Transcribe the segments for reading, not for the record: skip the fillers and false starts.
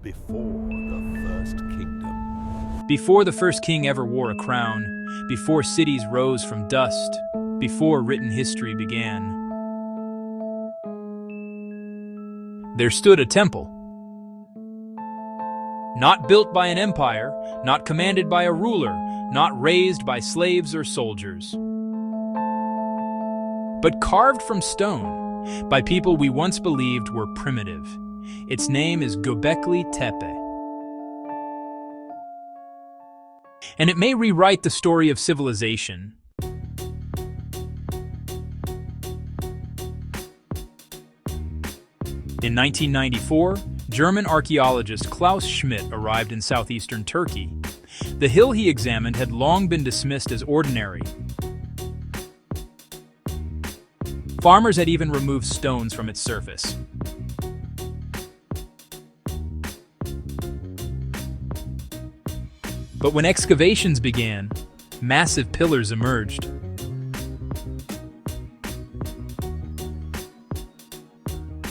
before the first kingdom. Before the first king ever wore a crown, before cities rose from dust, before written history began, there stood a temple. Not built by an empire, not commanded by a ruler, not raised by slaves or soldiers, but carved from stone by people we once believed were primitive. Its name is Göbekli Tepe. And it may rewrite the story of civilization. In 1994, German archaeologist Klaus Schmidt arrived in southeastern Turkey. The hill he examined had long been dismissed as ordinary. Farmers had even removed stones from its surface. But when excavations began, massive pillars emerged.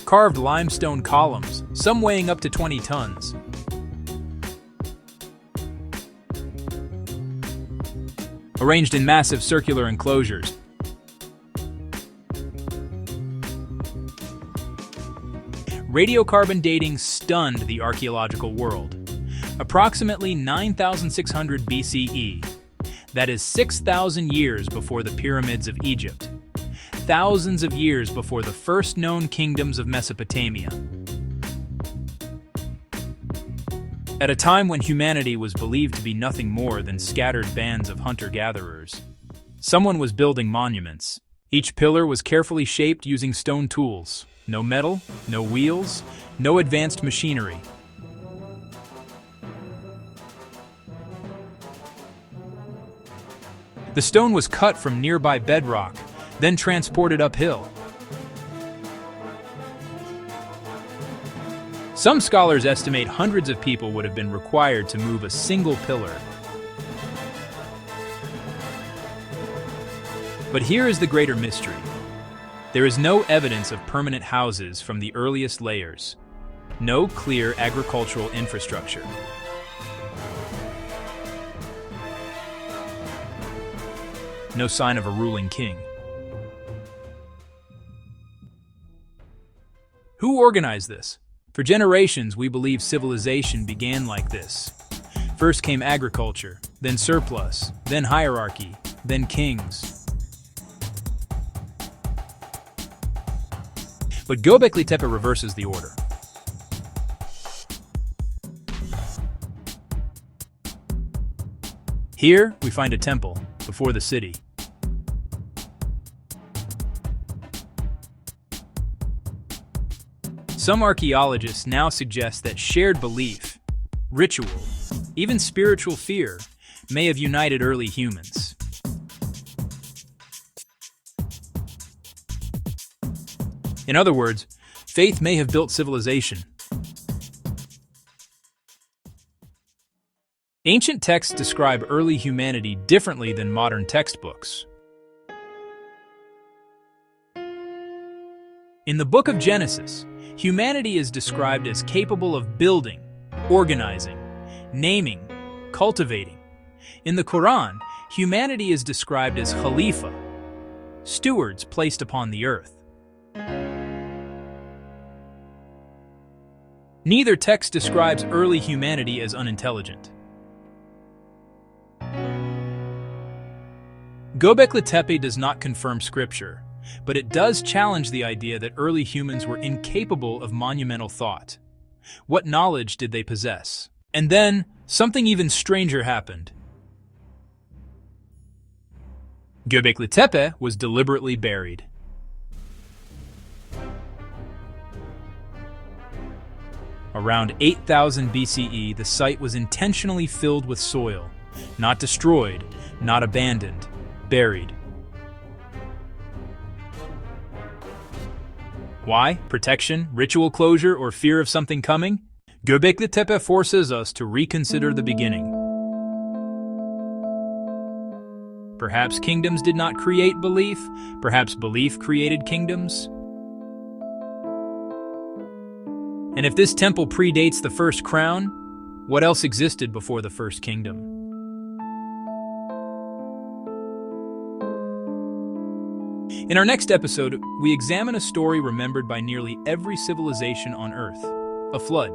Carved limestone columns, some weighing up to 20 tons. Arranged in massive circular enclosures. Radiocarbon dating stunned the archaeological world. Approximately 9,600 BCE, that is 6,000 years before the pyramids of Egypt, thousands of years before the first known kingdoms of Mesopotamia. At a time when humanity was believed to be nothing more than scattered bands of hunter-gatherers, someone was building monuments. Each pillar was carefully shaped using stone tools. No metal, no wheels, no advanced machinery. The stone was cut from nearby bedrock, then transported uphill. Some scholars estimate hundreds of people would have been required to move a single pillar. But here is the greater mystery. There is no evidence of permanent houses from the earliest layers. No clear agricultural infrastructure. No sign of a ruling king. Who organized this? For generations, we believe civilization began like this. First came agriculture, then surplus, then hierarchy, then kings. But Göbekli Tepe reverses the order. Here, we find a temple before the city. Some archaeologists now suggest that shared belief, ritual, even spiritual fear may have united early humans. In other words, faith may have built civilization. Ancient texts describe early humanity differently than modern textbooks. In the book of Genesis, humanity is described as capable of building, organizing, naming, cultivating. In the Quran, humanity is described as Khalifa, stewards placed upon the earth. Neither text describes early humanity as unintelligent. Göbekli Tepe does not confirm scripture, but it does challenge the idea that early humans were incapable of monumental thought. What knowledge did they possess? And then, something even stranger happened. Göbekli Tepe was deliberately buried. Around 8,000 BCE, the site was intentionally filled with soil, not destroyed, not abandoned, buried. Why? Protection, ritual closure, or fear of something coming? Göbekli Tepe forces us to reconsider the beginning. Perhaps kingdoms did not create belief, perhaps belief created kingdoms. And if this temple predates the first crown, what else existed before the first kingdom? In our next episode, we examine a story remembered by nearly every civilization on Earth: a flood.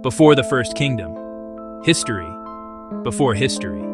Before the first kingdom. History before history.